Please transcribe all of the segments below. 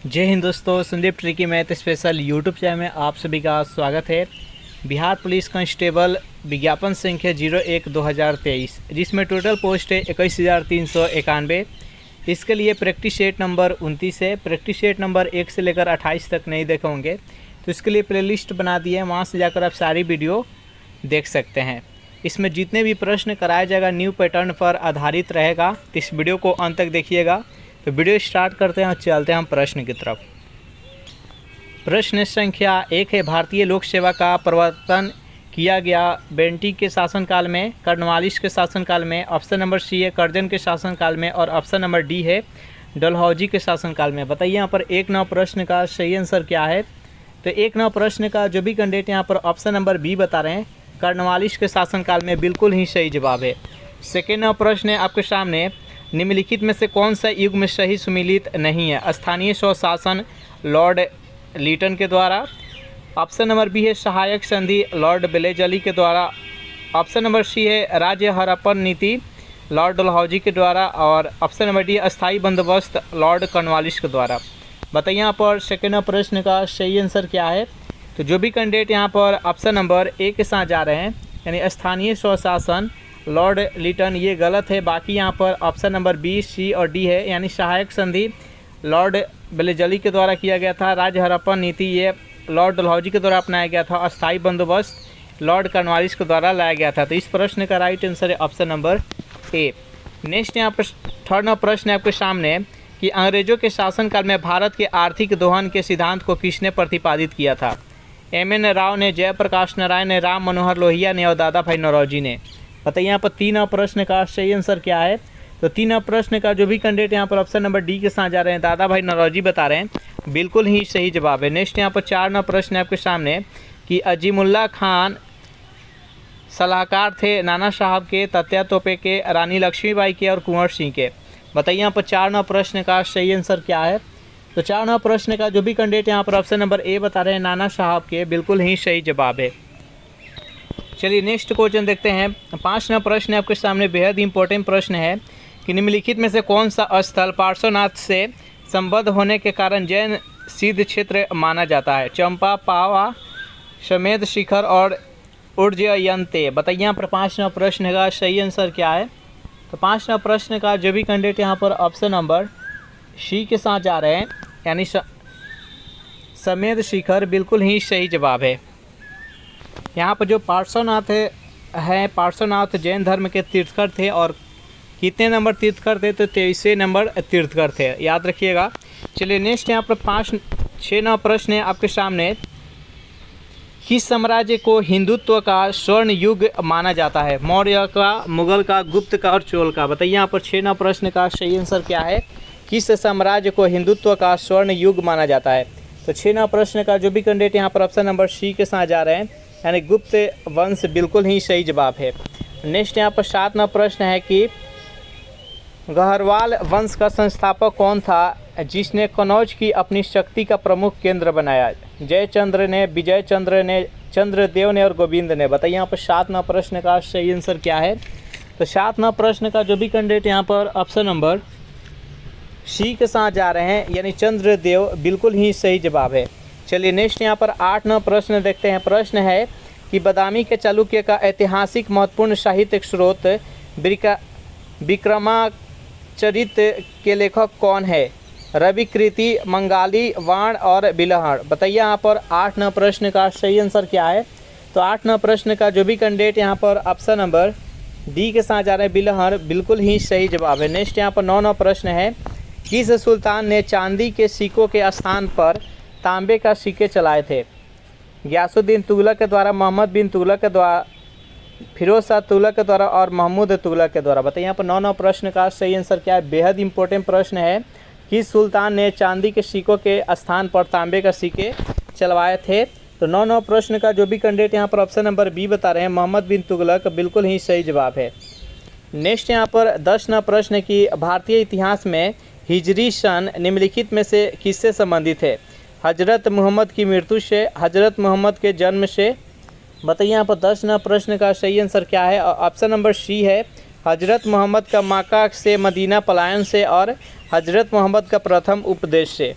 जय हिंद दोस्तों, Sandeep tricky math special YouTube channel में आप सभी का स्वागत है। बिहार पुलिस कांस्टेबल विज्ञापन संख्या 01/2023 जिसमें टोटल पोस्ट है 21,391। इसके लिए प्रैक्टिस सेट नंबर 29 है। प्रैक्टिस सेट नंबर 1 से लेकर 28 तक नहीं देखे होंगे, तो इसके लिए प्लेलिस्ट बना दी है, वहाँ से जाकर आप सारी वीडियो देख सकते हैं। इसमें जितने भी प्रश्न कराया जाएगा न्यू पैटर्न पर आधारित रहेगा, तो इस वीडियो को अंत तक देखिएगा। तो वीडियो स्टार्ट करते हैं और चलते हैं हम प्रश्न की तरफ। प्रश्न संख्या 1 है, भारतीय लोक सेवा का प्रवर्तन किया गया बेंटी के शासनकाल में, कर्नवालिस के शासनकाल में। ऑप्शन नंबर सी है कर्जन के शासनकाल में और ऑप्शन नंबर डी है डलहौजी के शासनकाल में। बताइए यहाँ पर 1-9 प्रश्न का सही आंसर क्या है। तो 1-9 प्रश्न का जो भी कैंडिडेट यहाँ पर ऑप्शन नंबर बी बता रहे हैं, कर्नवालिस के शासनकाल में, बिल्कुल ही सही जवाब है। सेकेंड प्रश्न है आपके सामने, निम्नलिखित में से कौन सा युग में सही सुमिलित नहीं है। स्थानीय स्वशासन लॉर्ड लीटन के द्वारा। ऑप्शन नंबर बी है सहायक संधि लॉर्ड बेलेजली के द्वारा। ऑप्शन नंबर सी है राज्य हड़प्पन नीति लॉर्ड डलहौजी के द्वारा। और ऑप्शन नंबर डी अस्थायी बंदोबस्त लॉर्ड कॉर्नवालिस के द्वारा। बताइए यहाँ पर सेकेंड प्रश्न का सही आंसर क्या है। तो जो भी कैंडिडेट यहाँ पर ऑप्शन नंबर ए के साथ जा रहे हैं, यानी स्थानीय स्वशासन लॉर्ड लीटन, ये गलत है। बाकी यहाँ पर ऑप्शन नंबर बी, सी और डी है, यानी सहायक संधि लॉर्ड बेलेजली के द्वारा किया गया था। राज्य हड़प्पन नीति ये लॉर्ड डलहौजी के द्वारा अपनाया गया था। अस्थायी बंदोबस्त लॉर्ड कॉर्नवालिस के द्वारा लाया गया था। तो इस प्रश्न का राइट आंसर है ऑप्शन नंबर ए। नेक्स्ट यहाँ पर थर्ड प्रश्न है आपके सामने कि अंग्रेजों के शासनकाल में भारत के आर्थिक दोहन के सिद्धांत को किसने प्रतिपादित किया था। एम.एन. राव ने, जयप्रकाश नारायण ने, राम मनोहर लोहिया ने और दादा भाई नौरोजी ने। बताइए यहाँ पर 3 प्रश्न का सही आंसर क्या है। तो 3 प्रश्न का जो भी कैंडिडेट यहाँ पर ऑप्शन नंबर डी के साथ जा रहे हैं, दादा भाई नौरोजी बता रहे हैं, बिल्कुल ही सही जवाब है। नेक्स्ट यहाँ पर 4 प्रश्न है आपके सामने कि अजीमुल्ला खान सलाहकार थे नाना साहब के, तत्या तोपे के, रानी लक्ष्मीबाई के और कुंवर सिंह के। बताइए यहाँ पर 4 प्रश्न का सही आंसर क्या है। तो 4 प्रश्न का जो भी कैंडिडेट यहाँ पर ऑप्शन नंबर ए बता रहे हैं, नाना साहब के, बिल्कुल ही सही जवाब है। चलिए नेक्स्ट क्वेश्चन देखते हैं। 5 प्रश्न आपके सामने बेहद इंपॉर्टेंट प्रश्न है कि निम्नलिखित में से कौन सा स्थल पार्श्वनाथ से संबद्ध होने के कारण जैन सिद्ध क्षेत्र माना जाता है। चंपा, पावा, समेध शिखर और उज्जयंते। बताइए यहाँ पर 5 प्रश्न का सही आंसर क्या है। तो 5 प्रश्न का जो भी कैंडिडेट यहाँ पर ऑप्शन नंबर सी के साथ जा रहे हैं, यानी समेध शिखर, बिल्कुल ही सही जवाब है। यहाँ पर जो पार्श्वनाथ है, पार्श्वनाथ जैन धर्म के तीर्थकर थे और कितने नंबर तीर्थकर थे, तो 23वें नंबर तीर्थकर थे, याद रखिएगा। चलिए नेक्स्ट यहाँ पर 5-6 प्रश्न है आपके सामने। किस साम्राज्य को हिंदुत्व का स्वर्ण युग माना जाता है। मौर्य का, मुगल का, गुप्त का और चोल का। बताइए यहाँ पर 6 प्रश्न का सही आंसर क्या है। किस साम्राज्य को हिंदुत्व का स्वर्ण युग माना जाता है। तो 6 प्रश्न का जो भी कैंडिडेट यहाँ पर ऑप्शन नंबर सी के साथ जा रहे हैं, यानी गुप्त वंश, बिल्कुल ही सही जवाब है। नेक्स्ट यहाँ पर 7 प्रश्न है कि गहरवाल वंश का संस्थापक कौन था जिसने कन्नौज की अपनी शक्ति का प्रमुख केंद्र बनाया। जयचंद्र ने, विजय चंद्र ने, चंद्रदेव ने और गोविंद ने। बताइए यहाँ पर 7 प्रश्न का सही आंसर क्या है। तो 7 प्रश्न का जो भी कैंडिडेट यहाँ पर ऑप्शन नंबर सी के साथ जा रहे हैं, यानी चंद्रदेव, बिल्कुल ही सही जवाब है। चलिए नेक्स्ट यहाँ पर 8 प्रश्न देखते हैं। प्रश्न है कि बदामी के चालुक्य का ऐतिहासिक महत्वपूर्ण साहित्यिक स्रोत विक्रमाचरित के लेखक कौन है। रवि कृति, मंगाली, वाण और बिलहण। बताइए यहाँ पर 8 प्रश्न का सही आंसर क्या है। तो 8 प्रश्न का जो भी कैंडिडेट यहाँ पर ऑप्शन नंबर डी के साथ जा रहे हैं, बिलहण, बिल्कुल ही सही जवाब है। नेक्स्ट यहाँ पर 9 प्रश्न है, किस सुल्तान ने चांदी के सिक्कों के स्थान पर तांबे का सिक्के चलाए थे। गयासुद्दीन तुगलक के द्वारा, मोहम्मद बिन तुगलक के द्वारा, फिरोज शाह तुगलक के द्वारा और महमूद तुगलक के द्वारा। बताइए यहाँ पर 9 प्रश्न का सही आंसर क्या है। बेहद इंपॉर्टेंट प्रश्न है, किस सुल्तान ने चांदी के सिक्कों के स्थान पर तांबे का सिक्के चलवाए थे। तो 9 प्रश्न का जो भी कैंडिडेट यहाँ पर ऑप्शन नंबर बी बता रहे हैं, मोहम्मद बिन तुगलक, बिल्कुल ही सही जवाब है। नेक्स्ट यहाँ पर 10 प्रश्न की भारतीय इतिहास में हिजरी सन निम्नलिखित में से किससे संबंधित है। हजरत मोहम्मद की मृत्यु से, हजरत मोहम्मद के जन्म से। बताइए यहाँ पर 10 प्रश्न का सही आंसर क्या है। ऑप्शन नंबर सी है हजरत मोहम्मद का मक्का से मदीना पलायन से और हजरत मोहम्मद का प्रथम उपदेश से।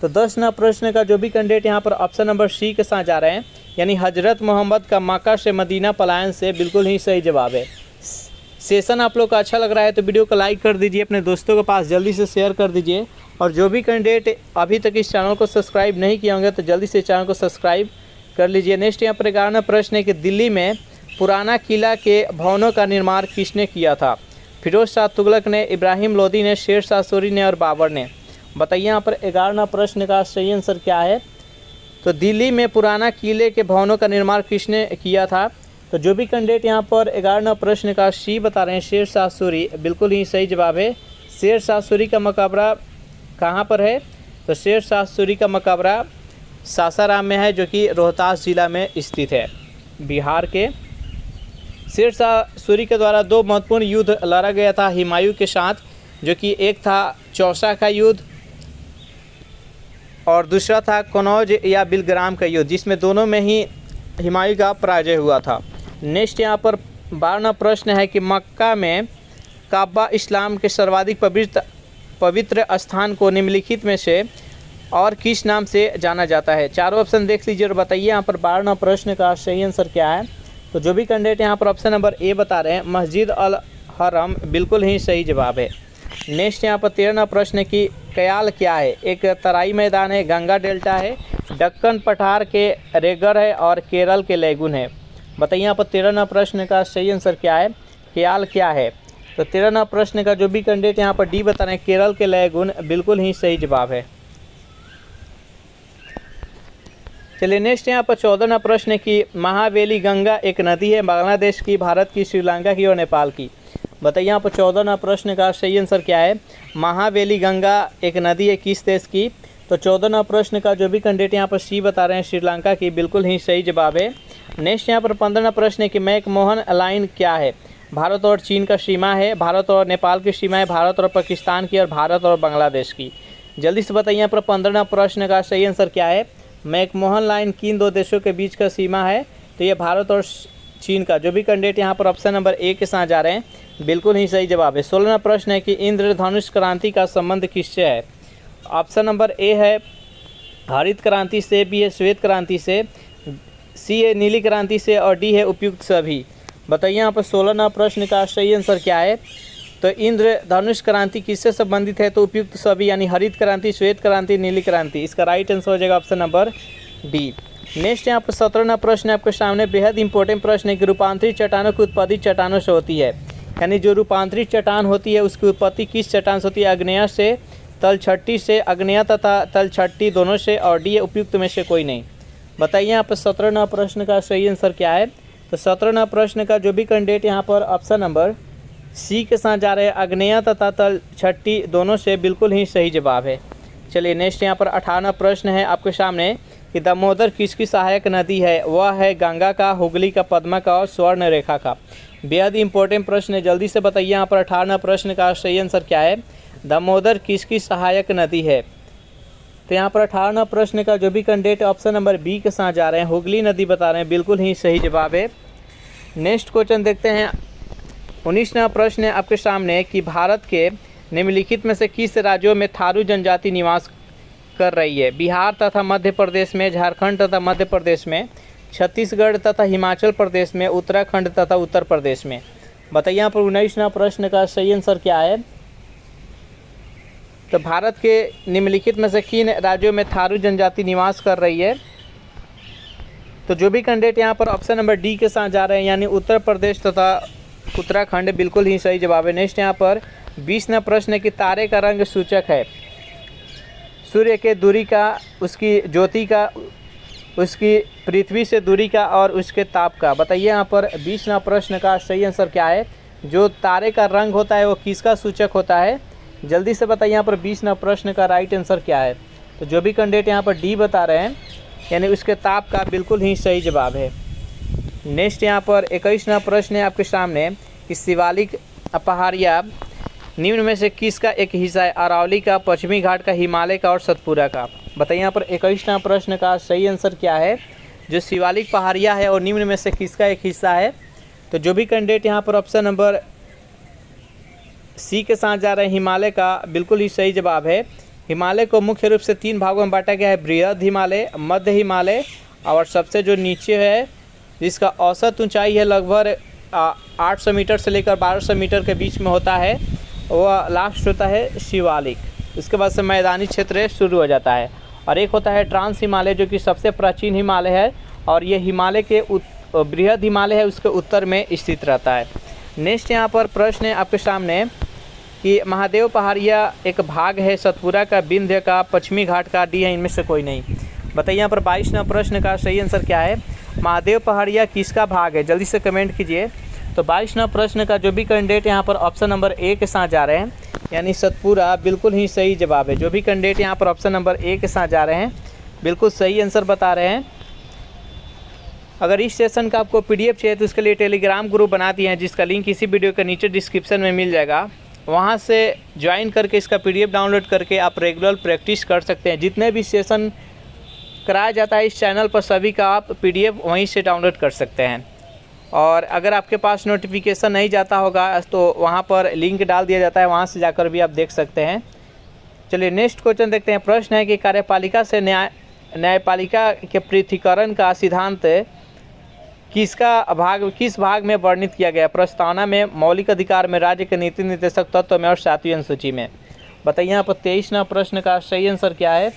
तो 10 नंबर प्रश्न का जो भी कैंडिडेट यहाँ पर ऑप्शन नंबर सी के साथ जा रहे हैं, यानी हजरत मोहम्मद का मक्का से मदीना पलायन से, बिल्कुल ही सही जवाब है। सेशन आप लोग का अच्छा लग रहा है तो वीडियो को लाइक कर दीजिए, अपने दोस्तों के पास जल्दी से शेयर कर दीजिए। और जो भी कैंडिडेट अभी तक इस चैनल को सब्सक्राइब नहीं किए होंगे तो जल्दी से चैनल को सब्सक्राइब कर लीजिए। नेक्स्ट यहाँ पर 11वां प्रश्न है कि दिल्ली में पुराना किला के भवनों का निर्माण किसने किया था? फिरोज शाह तुगलक ने, इब्राहिम लोदी ने, शेर शाह सूरी ने और बाबर ने। बताइए यहाँ पर 11वां प्रश्न का सही आंसर क्या है? तो दिल्ली में पुराना किले के भवनों का निर्माण किसने किया था? तो जो भी कैंडिडेट यहाँ पर 11वां प्रश्न का सी बता रहे हैं, शेर शाह सूरी, बिल्कुल ही सही जवाब है। शेर शाह सूरी का मकबरा कहाँ पर है? तो शेर शाह सूरी का मकबरा सासाराम में है, जो कि रोहतास ज़िला में स्थित है, बिहार के। शेर शाह सूरी के द्वारा 2 महत्वपूर्ण युद्ध लड़ा गया था हुमायूं के साथ, जो कि एक था चौसा का युद्ध और दूसरा था कनौज या बिलग्राम का युद्ध, जिसमें दोनों में ही हुमायूं का पराजय हुआ था। नेक्स्ट यहाँ पर 12वां प्रश्न है कि मक्का में काबा इस्लाम के सर्वाधिक पवित्र स्थान को निम्नलिखित में से और किस नाम से जाना जाता है? चारों ऑप्शन देख लीजिए और बताइए यहाँ पर 12वां प्रश्न का सही आंसर क्या है। तो जो भी कैंडिडेट यहाँ पर ऑप्शन नंबर ए बता रहे हैं, मस्जिद अल हरम, बिल्कुल ही सही जवाब है। नेक्स्ट यहाँ पर 13वां प्रश्न है कि कयाल क्या है? एक तराई मैदान है, गंगा डेल्टा है, दक्कन पठार के रेगर है और केरल के लेगुन है। बताइए यहाँ पर 13वां प्रश्न का सही आंसर क्या है? कयाल क्या है? तो 13वां प्रश्न का जो भी कैंडिडेट यहाँ पर डी बता रहे हैं, केरल के लेगुन, बिल्कुल ही सही जवाब है। चलिए नेक्स्ट यहाँ पर 14वां प्रश्न है कि महावेली गंगा एक नदी है, बांग्लादेश की, भारत की, श्रीलंका की और नेपाल की। बताइए यहाँ पर 14वां प्रश्न का सही आंसर क्या है? महावेली गंगा एक नदी है, किस देश की? तो 14वां प्रश्न का जो भी कैंडिडेट यहाँ पर सी बता रहे हैं, श्रीलंका की, बिल्कुल ही सही जवाब है। नेक्स्ट यहाँ पर 15वां प्रश्न है कि मैकमोहन लाइन क्या है? भारत और चीन का सीमा है, भारत और नेपाल की सीमा है, भारत और पाकिस्तान की और भारत और बांग्लादेश की। जल्दी से बताइए यहाँ पर 15वां प्रश्न का सही आंसर क्या है? मैकमोहन लाइन किन 2 देशों के बीच का सीमा है? तो ये भारत और चीन का। जो भी कैंडिडेट यहाँ पर ऑप्शन नंबर ए के साथ जा रहे हैं, बिल्कुल ही सही जवाब है। 16वां प्रश्न है कि इंद्रधनुष क्रांति का संबंध किससे है? ऑप्शन नंबर ए है हरित क्रांति से, बी है श्वेत क्रांति से, सी है नीली क्रांति से और डी है उपयुक्त सभी। बताइए यहाँ पर 16वां प्रश्न का सही आंसर क्या है? तो इंद्रधनुष क्रांति किससे संबंधित है? तो उपयुक्त सभी, यानी हरित क्रांति, श्वेत क्रांति, नीली क्रांति। इसका राइट आंसर हो जाएगा ऑप्शन नंबर डी। नेक्स्ट यहाँ पर 17वां प्रश्न आपके सामने बेहद इंपॉर्टेंट प्रश्न है कि रूपांतरित चट्टानों की उत्पत्ति चट्टानों से होती है, यानी जो रूपांतरित चट्टान होती है उसकी उत्पत्ति किस चट्टान से होती है? आग्नेय से, तलछट्टी से, आग्नेय तथा तलछट्टी दोनों से और डी उपयुक्त में से कोई नहीं। बताइए यहाँ पर 17वां प्रश्न का सही आंसर क्या है? तो 17वां प्रश्न का जो भी कैंडिडेट यहाँ पर ऑप्शन नंबर सी के साथ जा रहे हैं, आग्नेय तथा तलछट्टी दोनों से, बिल्कुल ही सही जवाब है। चलिए नेक्स्ट यहाँ पर 18वां प्रश्न है आपके सामने कि दामोदर किसकी सहायक नदी है? वह है गंगा का, हुगली का, पद्मा का और स्वर्ण रेखा का। बेहद इंपॉर्टेंट प्रश्न है, जल्दी से बताइए यहाँ पर 18वां प्रश्न का सही आंसर क्या है? दामोदर किसकी सहायक नदी है? तो यहाँ पर 18वां प्रश्न का जो भी कैंडिडेट ऑप्शन नंबर बी के साथ जा रहे हैं, हुगली नदी बता रहे हैं, बिल्कुल ही सही जवाब है। नेक्स्ट क्वेश्चन देखते हैं। 19वां प्रश्न है आपके सामने कि भारत के निम्नलिखित में से किस राज्यों में थारू जनजाति निवास कर रही है? बिहार तथा मध्य प्रदेश में, झारखंड तथा मध्य प्रदेश में, छत्तीसगढ़ तथा हिमाचल प्रदेश में, उत्तराखंड तथा उत्तर प्रदेश में। बताइए यहाँ पर 19वां प्रश्न का सही आंसर क्या है? तो भारत के निम्नलिखित में से किन राज्यों में थारू जनजाति निवास कर रही है? तो जो भी कैंडिडेट यहाँ पर ऑप्शन नंबर डी के साथ जा रहे हैं, यानी उत्तर प्रदेश तथा उत्तराखंड, बिल्कुल ही सही जवाब है। नेक्स्ट यहाँ पर 20वां प्रश्न है कि तारे का रंग सूचक है सूर्य के दूरी का, उसकी ज्योति का, उसकी पृथ्वी से दूरी का और उसके ताप का। बताइए यहाँ पर 20वां प्रश्न का सही आंसर क्या है? जो तारे का रंग होता है वो किसका सूचक होता है? जल्दी से बताइए यहाँ पर 20वां प्रश्न का राइट आंसर क्या है? तो जो भी कैंडिडेट यहाँ पर डी बता रहे हैं, यानी उसके ताप का, बिल्कुल ही सही जवाब है। नेक्स्ट यहाँ पर 21वां प्रश्न है आपके सामने कि शिवालिक पहाड़िया निम्न में से किसका एक हिस्सा है? अरावली का, पश्चिमी घाट का, हिमालय का और सतपुरा का। बताइए यहाँ पर 21वां प्रश्न का सही आंसर क्या है? जो शिवालिक पहाड़िया है और निम्न में से किसका एक हिस्सा है? तो जो भी कैंडिडेट यहाँ पर ऑप्शन नंबर सी के साथ जा रहे हैं, हिमालय का, बिल्कुल ही सही जवाब है। हिमालय को मुख्य रूप से 3 भागों में बांटा गया है, बृहद हिमालय, मध्य हिमालय और सबसे जो नीचे है जिसका औसत ऊंचाई है लगभग 800 मीटर से लेकर 1200 मीटर के बीच में होता है, वह लास्ट होता है शिवालिक। उसके बाद से मैदानी क्षेत्र शुरू हो जाता है। और एक होता है ट्रांस हिमालय जो कि सबसे प्राचीन हिमालय है और ये हिमालय के बृहद हिमालय है, उसके उत्तर में स्थित रहता है। नेक्स्ट यहाँ पर प्रश्न है आपके सामने कि महादेव पहाड़िया एक भाग है सतपुरा का, विंध्य का, पश्चिमी घाट का, डी है इनमें से कोई नहीं। बताइए यहाँ पर 22वां प्रश्न का सही आंसर क्या है। महादेव पहाड़िया किसका भाग है, जल्दी से कमेंट कीजिए। तो 22वां प्रश्न का जो भी कैंडिडेट यहाँ पर ऑप्शन नंबर ए के साथ जा रहे हैं यानी सतपुरा, बिल्कुल ही सही जवाब है। जो भी कैंडिडेट यहाँ पर ऑप्शन नंबर ए के साथ जा रहे हैं बिल्कुल सही आंसर बता रहे हैं। अगर इस सेशन का आपको पीडीएफ चाहिए तो उसके लिए टेलीग्राम ग्रुप बना दिए हैं जिसका लिंक इसी वीडियो के नीचे डिस्क्रिप्शन में मिल जाएगा। वहाँ से ज्वाइन करके इसका पीडीएफ डाउनलोड करके आप रेगुलर प्रैक्टिस कर सकते हैं। जितने भी सेशन कराया जाता है इस चैनल पर सभी का आप पीडीएफ वहीं से डाउनलोड कर सकते हैं। और अगर आपके पास नोटिफिकेशन नहीं जाता होगा तो वहाँ पर लिंक डाल दिया जाता है, वहाँ से जाकर भी आप देख सकते हैं। चलिए नेक्स्ट क्वेश्चन देखते हैं। प्रश्न है कि कार्यपालिका से न्यायपालिका के पृथक्करण का सिद्धांत किस भाग में वर्णित किया गया। प्रस्तावना में, मौलिक अधिकार में, राज्य के नीति निर्देशक तत्व में और 7वीं अनुसूची में। बताइए यहाँ पर 23वां प्रश्न का सही आंसर क्या है।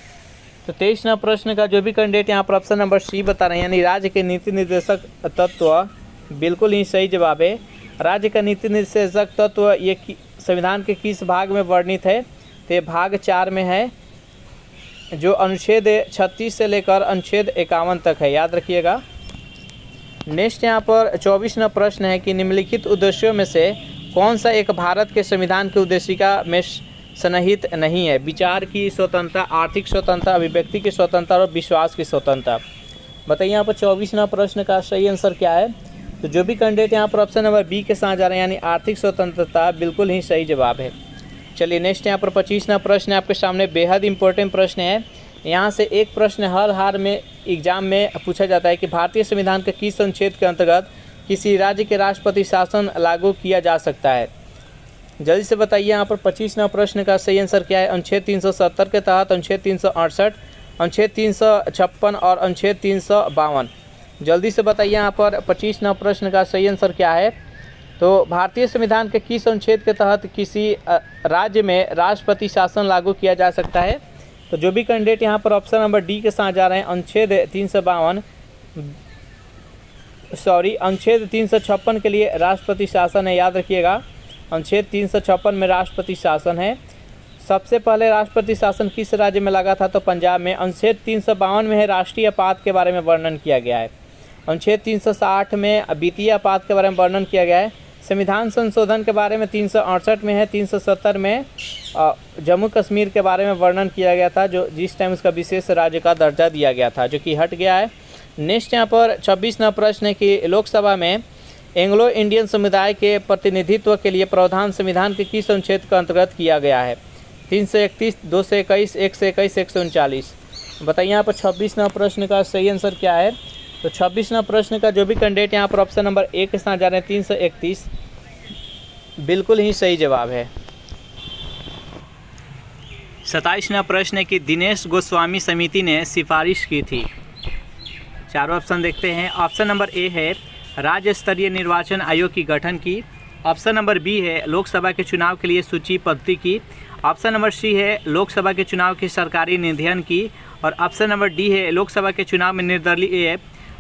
तो 23वां प्रश्न का जो भी कैंडिडेट यहाँ पर ऑप्शन नंबर सी बता रहे हैं यानी राज्य के नीति निर्देशक तत्व, बिल्कुल ही सही जवाब है। राज्य का नीति निर्देशक तत्व ये संविधान के किस भाग में वर्णित है, तो ये भाग 4 में है जो अनुच्छेद 36 से लेकर अनुच्छेद 51 तक है, याद रखिएगा। नेक्स्ट यहाँ पर 24वां प्रश्न है कि निम्नलिखित उद्देश्यों में से कौन सा एक भारत के संविधान की उद्देशिका में सन्निहित नहीं है। विचार की स्वतंत्रता, आर्थिक स्वतंत्रता, अभिव्यक्ति की स्वतंत्रता और विश्वास की स्वतंत्रता। बताइए यहाँ पर 24वां प्रश्न का सही आंसर क्या है। तो जो भी कैंडिडेट यहाँ पर ऑप्शन नंबर बी के साथ जा रहे हैं यानी आर्थिक स्वतंत्रता, बिल्कुल ही सही जवाब है। चलिए नेक्स्ट यहाँ पर 25वां प्रश्न आपके सामने, बेहद इंपॉर्टेंट प्रश्न है। यहाँ से एक प्रश्न हर हाल में एग्जाम में पूछा जाता है कि भारतीय संविधान के किस अनुच्छेद के अंतर्गत किसी राज्य के राष्ट्रपति शासन लागू किया जा सकता है। जल्दी से बताइए यहाँ पर 25वां प्रश्न का सही आंसर क्या है। अनुच्छेद 370 के तहत, अनुच्छेद 368, अनुच्छेद 356 और अनुच्छेद 352। जल्दी से बताइए यहाँ पर 25वां प्रश्न का सही आंसर क्या है। तो भारतीय संविधान के किस अनुच्छेद के तहत किसी राज्य में राष्ट्रपति शासन लागू किया जा सकता है। तो जो भी कैंडिडेट यहाँ पर ऑप्शन नंबर डी के साथ जा रहे हैं अनुच्छेद 356 के लिए राष्ट्रपति शासन है, याद रखिएगा। अनुच्छेद 356 में राष्ट्रपति शासन है। सबसे पहले राष्ट्रपति शासन किस राज्य में लगा था, तो पंजाब में। अनुच्छेद 352 में है राष्ट्रीय आपात के बारे में वर्णन किया गया है। अनुच्छेद 360 में वित्तीय आपात के बारे में वर्णन किया गया है। संविधान संशोधन के बारे में 368 में है। 370 में जम्मू कश्मीर के बारे में वर्णन किया गया था जो जिस टाइम उसका विशेष राज्य का दर्जा दिया गया था, जो कि हट गया है। नेक्स्ट यहाँ पर 26वां प्रश्न है कि लोकसभा में एंग्लो इंडियन समुदाय के प्रतिनिधित्व के लिए प्रावधान संविधान के किस अनुच्छेद के अंतर्गत किया गया है। 331, 221, 121, 139। बताइए यहाँ पर 26वां प्रश्न का सही आंसर क्या है। तो 26वां प्रश्न का जो भी कैंडिडेट यहाँ पर ऑप्शन नंबर ए के साथ जा रहे हैं 331, बिल्कुल ही सही जवाब है। 27वां प्रश्न है कि दिनेश गोस्वामी समिति ने सिफारिश की थी। चारों ऑप्शन देखते हैं। ऑप्शन नंबर ए है राज्य स्तरीय निर्वाचन आयोग की गठन की। ऑप्शन नंबर बी है लोकसभा के चुनाव के लिए सूची पद्धति की। ऑप्शन नंबर सी है लोकसभा के चुनाव की सरकारी निधियन की। और ऑप्शन नंबर डी है लोकसभा के चुनाव में निर्दलीय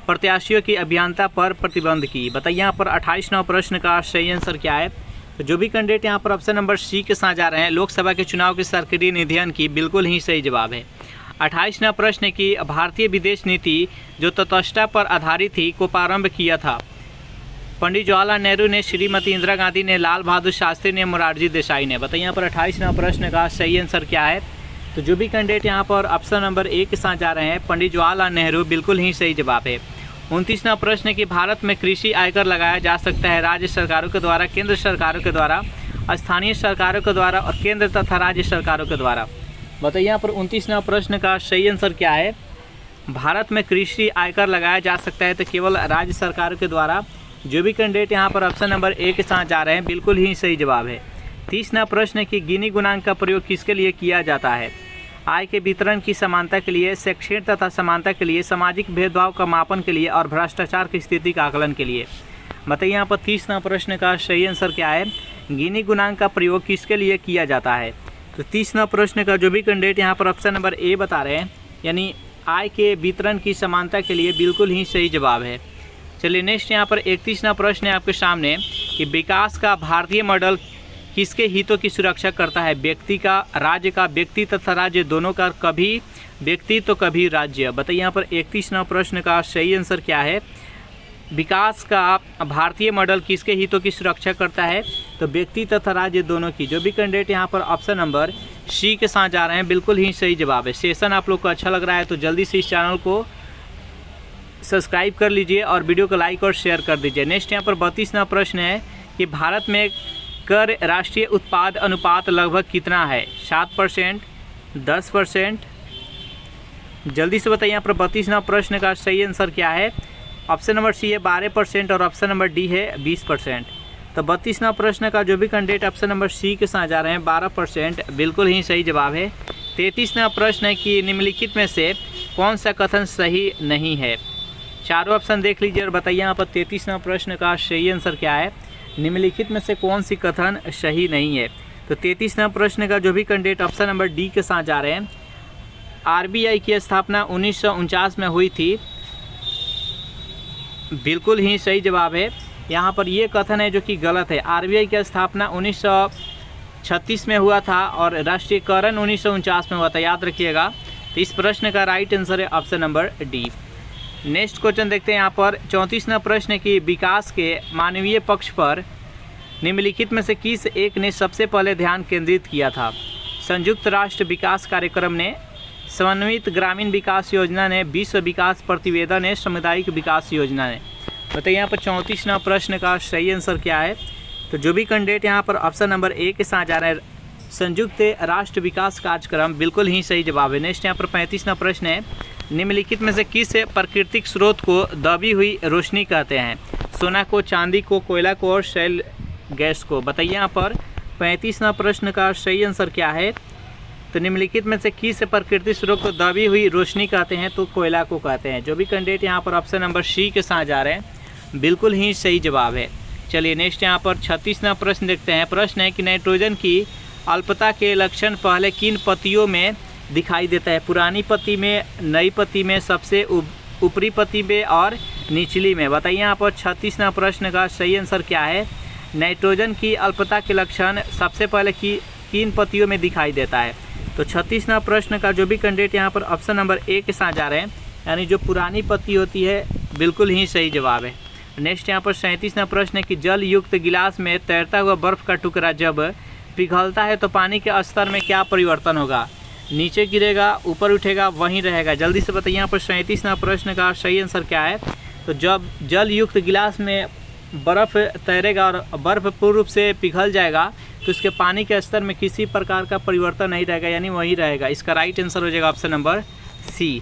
प्रत्याशियों की अभियंता पर प्रतिबंध की। बताइए यहाँ पर 28वां प्रश्न का सही आंसर क्या है। तो जो भी कैंडिडेट यहाँ पर ऑप्शन नंबर सी के साथ जा रहे हैं लोकसभा के चुनाव की सरकारी निधियन की, बिल्कुल ही सही जवाब है। 28वां प्रश्न की भारतीय विदेश नीति जो तटस्थता पर आधारित थी को प्रारंभ किया था। पंडित जवाहरलाल नेहरू ने, श्रीमती इंदिरा गांधी ने, लाल बहादुर शास्त्री ने, मोरारजी देसाई ने। बताइए यहाँ पर 28वां प्रश्न का सही आंसर क्या है। तो जो भी कैंडिडेट यहाँ पर ऑप्शन नंबर ए के साथ जा रहे हैं पंडित जवाहरलाल नेहरू, बिल्कुल ही सही जवाब है। 29वां प्रश्न कि भारत में कृषि आयकर लगाया जा सकता है राज्य सरकारों के द्वारा, केंद्र सरकारों के द्वारा, स्थानीय सरकारों के द्वारा और केंद्र तथा राज्य सरकारों के द्वारा। बताइए यहाँ पर 29वां प्रश्न का सही आंसर क्या है। भारत में कृषि आयकर लगाया जा सकता है तो केवल राज्य सरकारों के द्वारा। जो भी कैंडिडेट यहाँ पर ऑप्शन नंबर ए के साथ जा रहे हैं, बिल्कुल ही सही जवाब है। 30वां प्रश्न कि गिनी गुणांक का प्रयोग किसके लिए किया जाता है। आय के वितरण की समानता के लिए, शैक्षणिक तथा समानता के लिए, सामाजिक भेदभाव का मापन के लिए और भ्रष्टाचार की स्थिति का आकलन के लिए। बताइए यहाँ पर 30वां प्रश्न का सही आंसर क्या है? गिनी गुणांक का प्रयोग किसके लिए किया जाता है? तो 30वां प्रश्न का जो भी कैंडिडेट यहाँ पर ऑप्शन नंबर ए बता रहे हैं, यानी आय के वितरण की समानता के लिए, बिल्कुल ही सही जवाब है। चलिए नेक्स्ट यहाँ पर 31वां प्रश्न है आपके सामने कि विकास का भारतीय मॉडल किसके हितों की सुरक्षा करता है? व्यक्ति का, राज्य का, व्यक्ति तथा राज्य दोनों का, कभी व्यक्ति तो कभी राज्य। बताइए यहाँ पर 31वां प्रश्न का सही आंसर क्या है? विकास का भारतीय मॉडल किसके हितों की सुरक्षा करता है? तो व्यक्ति तथा राज्य दोनों की। जो भी कैंडिडेट यहाँ पर ऑप्शन नंबर सी के साथ जा रहे हैं, बिल्कुल ही सही जवाब है। सेशन आप लोग को अच्छा लग रहा है तो जल्दी से इस चैनल को सब्सक्राइब कर लीजिए और वीडियो को लाइक और शेयर कर दीजिए। नेक्स्ट यहाँ पर 32वां प्रश्न है कि भारत में कर राष्ट्रीय उत्पाद अनुपात लगभग कितना है? 7%, 10%? जल्दी से बताइए यहाँ पर 32वां प्रश्न का सही आंसर क्या है? ऑप्शन नंबर सी है 12% और ऑप्शन नंबर डी है 20%। तो 32वां प्रश्न का जो भी कैंडिडेट ऑप्शन नंबर सी के साथ जा रहे हैं 12%, बिल्कुल ही सही जवाब है। 33वां प्रश्न है कि निम्नलिखित में से कौन सा कथन सही नहीं है? चारों ऑप्शन देख लीजिए और बताइए यहाँ पर 33वां प्रश्न का सही आंसर क्या है? निम्नलिखित में से कौन सी कथन सही नहीं है? तो 33वां प्रश्न का जो भी कैंडिडेट ऑप्शन नंबर डी के साथ जा रहे हैं, आरबीआई की स्थापना 1949 में हुई थी, बिल्कुल ही सही जवाब है। यहाँ पर ये कथन है जो कि गलत है। आरबीआई की स्थापना 1936 में हुआ था और राष्ट्रीयकरण 1949 में हुआ था, याद रखिएगा। तो इस प्रश्न का राइट आंसर है option number D. Next question देखते हैं यहाँ पर 34वां प्रश्न है कि विकास के मानवीय पक्ष पर निम्नलिखित में से किस एक ने सबसे पहले ध्यान केंद्रित किया था? संयुक्त राष्ट्र विकास कार्यक्रम ने, समन्वित ग्रामीण विकास योजना ने, विश्व विकास प्रतिवेदन ने, सामुदायिक विकास योजना ने। बताइए यहाँ पर 34वां प्रश्न का सही आंसर क्या है? तो जो भी कैंडिडेट यहाँ पर ऑप्शन नंबर ए के साथ जा रहे हैं, संयुक्त राष्ट्र विकास कार्यक्रम, बिल्कुल ही सही जवाब है। नेक्स्ट यहाँ पर 35वां प्रश्न है, निम्नलिखित में से किस प्राकृतिक स्रोत को दबी हुई रोशनी कहते हैं? सोना को, चांदी को, कोयला को और शैल गैस को। बताइए यहाँ पर 35वां प्रश्न का सही आंसर क्या है? तो निम्नलिखित में से किस प्राकृतिक स्रोत को दबी हुई रोशनी कहते हैं? तो कोयला को कहते हैं। जो भी कैंडिडेट यहाँ पर ऑप्शन नंबर सी के साथ जा रहे हैं, बिल्कुल ही सही जवाब है। चलिए नेक्स्ट यहाँ पर 36वां प्रश्न देखते हैं। प्रश्न है कि नाइट्रोजन की अल्पता के लक्षण पहले किन पत्तियों में दिखाई देता है? पुरानी पत्ती में, नई पत्ती में, सबसे ऊपरी पत्ती में और निचली में। बताइए यहाँ पर 36वां प्रश्न का सही आंसर क्या है? नाइट्रोजन की अल्पता के लक्षण सबसे पहले किन पत्तियों में दिखाई देता है? तो 36वां प्रश्न का जो भी कैंडिडेट यहाँ पर ऑप्शन नंबर ए के साथ जा रहे हैं, यानी जो पुरानी पत्ती होती है, बिल्कुल ही सही जवाब है। नेक्स्ट यहाँ पर 37वां प्रश्न है कि जल युक्त गिलास में तैरता हुआ बर्फ़ का टुकड़ा जब पिघलता है तो पानी के स्तर में क्या परिवर्तन होगा? नीचे गिरेगा, ऊपर उठेगा, वहीं रहेगा? जल्दी से बताइए यहाँ पर 37वां प्रश्न का सही आंसर क्या है? तो जब जल युक्त गिलास में बर्फ़ तैरेगा और बर्फ़ पूर्ण रूप से पिघल जाएगा तो इसके पानी के स्तर में किसी प्रकार का परिवर्तन नहीं रहेगा, यानी वही रहेगा। इसका राइट आंसर हो जाएगा ऑप्शन नंबर सी।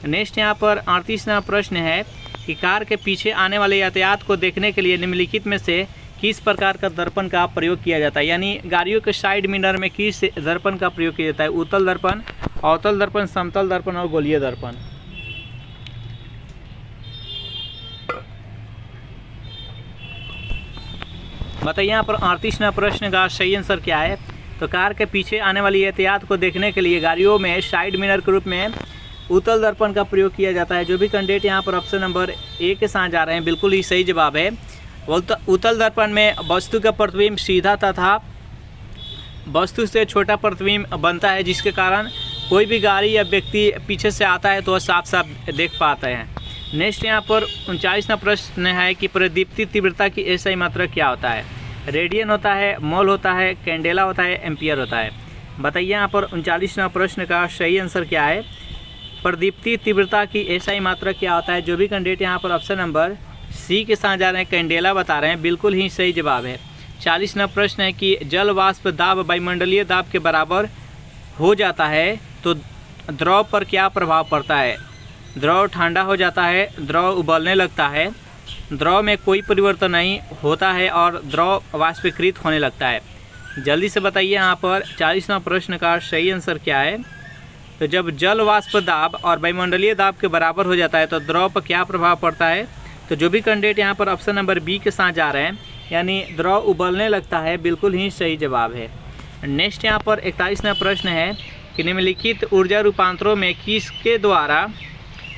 नेक्स्ट यहाँ पर 38वां प्रश्न है कि कार के पीछे आने वाले यातायात को देखने के लिए निम्नलिखित में से किस प्रकार का दर्पण का प्रयोग किया जाता है? यानी गाड़ियों के साइड मिरर में किस दर्पण का प्रयोग किया जाता है? उत्तल दर्पण, अवतल दर्पण, समतल दर्पण और गोलीय दर्पण। बताइए यहाँ पर 38वां प्रश्न का सही आंसर क्या है? तो कार के पीछे आने वाली यातायात को देखने के लिए गाड़ियों में साइड मिरर के रूप में उत्तल दर्पण का प्रयोग किया जाता है। जो भी कैंडिडेट यहाँ पर ऑप्शन नंबर ए के साथ जा रहे हैं, बिल्कुल ही सही जवाब है। उत्तल दर्पण में वस्तु का प्रतिबिंब सीधा तथा वस्तु से छोटा प्रतिबिंब बनता है, जिसके कारण कोई भी गाड़ी या व्यक्ति पीछे से आता है तो वह साफ साफ देख पाते हैं। नेक्स्ट यहाँ पर 39वां प्रश्न है कि प्रदीप्ति तीव्रता की एसआई मात्रा क्या होता है? रेडियन होता है, मोल होता है, कैंडेला होता है, एम्पियर होता है। बताइए यहाँ पर 39वां प्रश्न का सही आंसर क्या है? प्रदीप्ति तीव्रता की एसआई मात्रा क्या होता है? जो भी कैंडिडेट यहाँ पर ऑप्शन नंबर सी के साथ जा रहे हैं, कैंडेला बता रहे हैं, बिल्कुल ही सही जवाब है। 40वां प्रश्न है कि जल वाष्प दाब वायुमंडलीय दाब के बराबर हो जाता है तो द्रव पर क्या प्रभाव पड़ता है? द्रव ठंडा हो जाता है, द्रव उबलने लगता है, द्रव में कोई परिवर्तन नहीं होता है और द्रव वाष्पीकृत होने लगता है। जल्दी से बताइए यहाँ पर 40वां प्रश्न का सही आंसर क्या है? तो जब जल वाष्प दाब और वायुमंडलीय दाब के बराबर हो जाता है तो द्रव पर क्या प्रभाव पड़ता है। तो जो भी कैंडिडेट यहाँ पर ऑप्शन नंबर बी के साथ जा रहे हैं, यानी द्रव उबलने लगता है, बिल्कुल ही सही जवाब है। नेक्स्ट यहाँ पर 41वां प्रश्न है कि निम्नलिखित ऊर्जा रूपांतरों में किसके द्वारा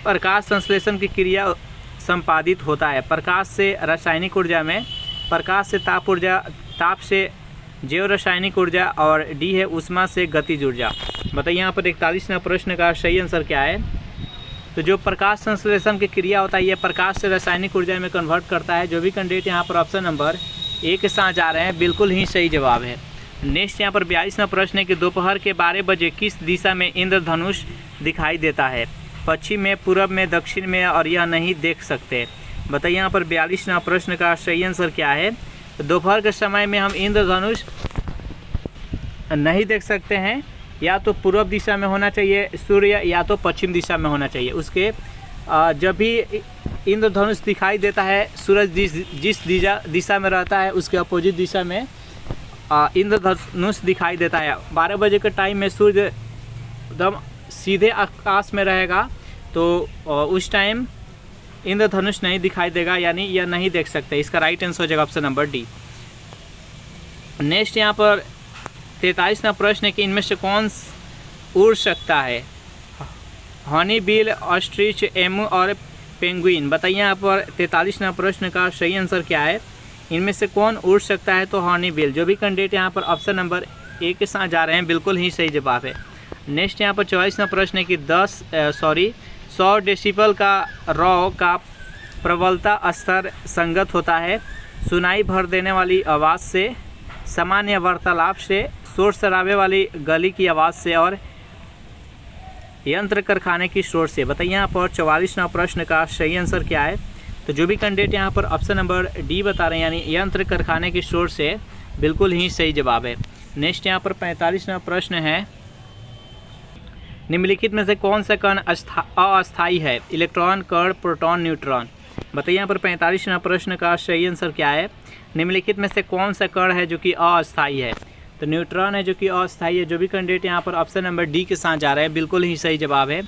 प्रकाश संश्लेषण की क्रिया संपादित होता है। प्रकाश से रासायनिक ऊर्जा में, प्रकाश से ताप ऊर्जा, ताप से जैव रासायनिक ऊर्जा, और डी है ऊष्मा से गतिज ऊर्जा। बताइए यहाँ पर 41वां प्रश्न का सही आंसर क्या है। तो जो प्रकाश संश्लेषण की क्रिया होता है ये प्रकाश से रासायनिक ऊर्जा में कन्वर्ट करता है। जो भी कैंडिडेट यहाँ पर ऑप्शन नंबर ए के साथ जा रहे हैं, बिल्कुल ही सही जवाब है। नेक्स्ट यहाँ पर 42वां प्रश्न है कि दोपहर के 12 बजे किस दिशा में इंद्रधनुष दिखाई देता है। पश्चिम में, पूर्व में, दक्षिण में, और यह नहीं देख सकते। बताइए यहाँ पर 42वां प्रश्न का सही आंसर क्या है। तो दोपहर के समय में हम इंद्रधनुष नहीं देख सकते हैं, या तो पूर्व दिशा में होना चाहिए सूर्य, या तो पश्चिम दिशा में होना चाहिए। उसके जब भी इंद्रधनुष दिखाई देता है, सूरज जिस दिशा में रहता है उसके अपोजिट दिशा में इंद्रधनुष दिखाई देता है। 12 बजे के टाइम में सूर्य एकदम सीधे आकाश में रहेगा, तो उस टाइम इंद्रधनुष नहीं दिखाई देगा, यानी यह नहीं देख सकते। इसका राइट आंसर हो जाएगा ऑप्शन नंबर डी। नेक्स्ट यहाँ पर 43वां प्रश्न है कि इनमें से कौन उड़ सकता है। हनी बिल, ऑस्ट्रिच, एमू और पेंगुइन। बताइए यहाँ पर 43वां प्रश्न का सही आंसर क्या है। इनमें से कौन उड़ सकता है। तो हनी बिल। जो भी कैंडिडेट यहाँ पर ऑप्शन नंबर ए के साथ जा रहे हैं, बिल्कुल ही सही जवाब है। नेक्स्ट यहाँ पर 44वां प्रश्न है कि 100 डेसिबल का रॉ का प्रबलता स्तर संगत होता है सुनाई भर देने वाली आवाज़ से, सामान्य वार्तालाप से, शोर शराबे वाली गली की आवाज़ से, और यंत्र कारखाने की शोर से। बताइए यहाँ पर 44वां प्रश्न का सही आंसर क्या है। तो जो भी कैंडिडेट यहाँ पर ऑप्शन नंबर डी बता रहे हैं, यानी यंत्र कारखाने की शोर से, बिल्कुल ही सही जवाब है। नेक्स्ट यहाँ पर 45वां प्रश्न है निम्नलिखित में से कौन सा कण अस्थायी है। इलेक्ट्रॉन, कण, प्रोटॉन, न्यूट्रॉन। बताइए यहाँ पर 45वां प्रश्न का सही आंसर क्या है। निम्नलिखित में से कौन सा कण है जो कि अस्थायी है। तो न्यूट्रॉन है जो कि अस्थायी है। जो भी कैंडिडेट यहाँ पर ऑप्शन नंबर डी के साथ जा रहे हैं, बिल्कुल ही सही जवाब है।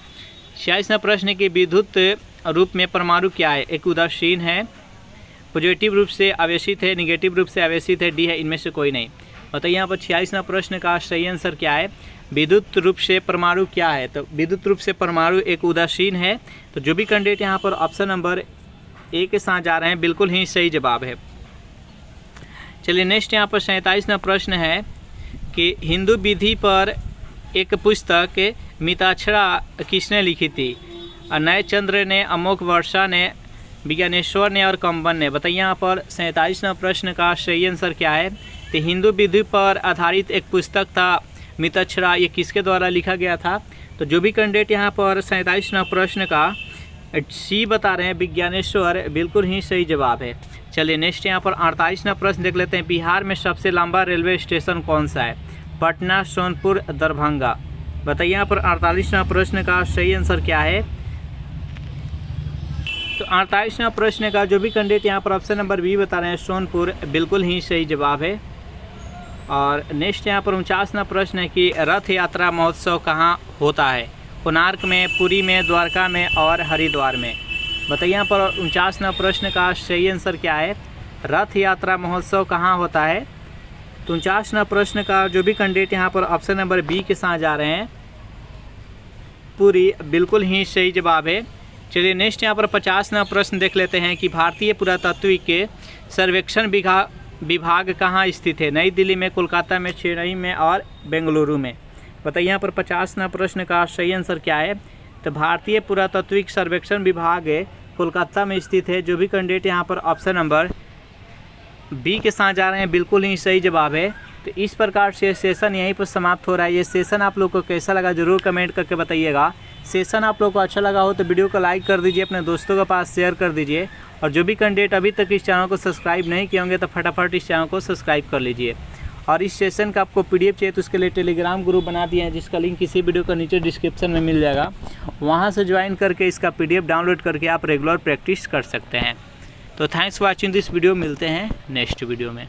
46वां प्रश्न है कि विद्युत रूप में परमाणु क्या है। एक उदासीन है, पॉजिटिव रूप से आवेशित है, निगेटिव रूप से आवेशित है, डी है इनमें से कोई नहीं। बताइए यहाँ पर 46वां प्रश्न का सही आंसर क्या है। विद्युत रूप से परमाणु क्या है। तो विद्युत रूप से परमाणु एक उदासीन है। तो जो भी कैंडिडेट यहाँ पर ऑप्शन नंबर ए के साथ जा रहे हैं, बिल्कुल ही सही जवाब है। चलिए नेक्स्ट यहाँ पर 47वां प्रश्न है कि हिंदू विधि पर एक पुस्तक मिताक्षरा किसने लिखी थी। नए चंद्र ने, अमोघ वर्षा ने, विज्ञानेश्वर ने और कंबन ने। बताइए यहाँ पर 47वां प्रश्न का सही आंसर क्या है। तो हिंदू विधि पर आधारित एक पुस्तक था मिताक्षरा, ये किसके द्वारा लिखा गया था। तो जो भी कैंडिडेट यहाँ पर 47वां प्रश्न का सी बता रहे हैं, विज्ञानेश्वर, बिल्कुल ही सही जवाब है। चलिए नेक्स्ट यहाँ पर 48वां प्रश्न देख लेते हैं। बिहार में सबसे लंबा रेलवे स्टेशन कौन सा है। पटना, सोनपुर, दरभंगा। बताइए यहाँ पर 48वां प्रश्न का सही आंसर क्या है। तो 48वां प्रश्न का जो भी कैंडिडेट यहाँ पर ऑप्शन नंबर बी बता रहे हैं, सोनपुर, बिल्कुल ही सही जवाब है। और नेक्स्ट यहाँ पर 49वां प्रश्न है कि रथ यात्रा महोत्सव कहाँ होता है। कोणार्क में, पुरी में, द्वारका में और हरिद्वार में। बताइए यहाँ पर 49वां प्रश्न का सही आंसर क्या है। रथ यात्रा महोत्सव कहाँ होता है। तो 49वां प्रश्न का जो भी कैंडिडेट यहाँ पर ऑप्शन नंबर बी के साथ जा रहे हैं, पुरी, बिल्कुल ही सही जवाब है। चलिए नेक्स्ट यहाँ पर 50वां प्रश्न देख लेते हैं कि भारतीय पुरातत्व सर्वेक्षण विभाग कहाँ स्थित है। नई दिल्ली में, कोलकाता में, चेन्नई में और बेंगलुरु में। बताइए यहाँ पर 50वां प्रश्न का सही आंसर क्या है। तो भारतीय पुरातत्विक सर्वेक्षण विभाग कोलकाता में स्थित है। जो भी कैंडिडेट यहाँ पर ऑप्शन नंबर बी के साथ जा रहे हैं, बिल्कुल ही सही जवाब है। तो इस प्रकार से सेशन यहीं पर समाप्त हो रहा है। ये सेशन आप लोग को कैसा लगा ज़रूर कमेंट करके बताइएगा। सेशन आप लोग को अच्छा लगा हो तो वीडियो को लाइक कर दीजिए, अपने दोस्तों के पास शेयर कर दीजिए। और जो भी कैंडिडेट अभी तक इस चैनल को सब्सक्राइब नहीं किए होंगे तो फटाफट इस चैनल को सब्सक्राइब कर लीजिए। और इस सेशन का आपको PDF चाहिए तो उसके लिए टेलीग्राम ग्रुप बना दिए हैं, जिसका लिंक इसी वीडियो का नीचे डिस्क्रिप्शन में मिल जाएगा। वहाँ से ज्वाइन करके इसका PDF डाउनलोड करके आप रेगुलर प्रैक्टिस कर सकते हैं। तो thanks for watching this video. मिलते हैं नेक्स्ट वीडियो में।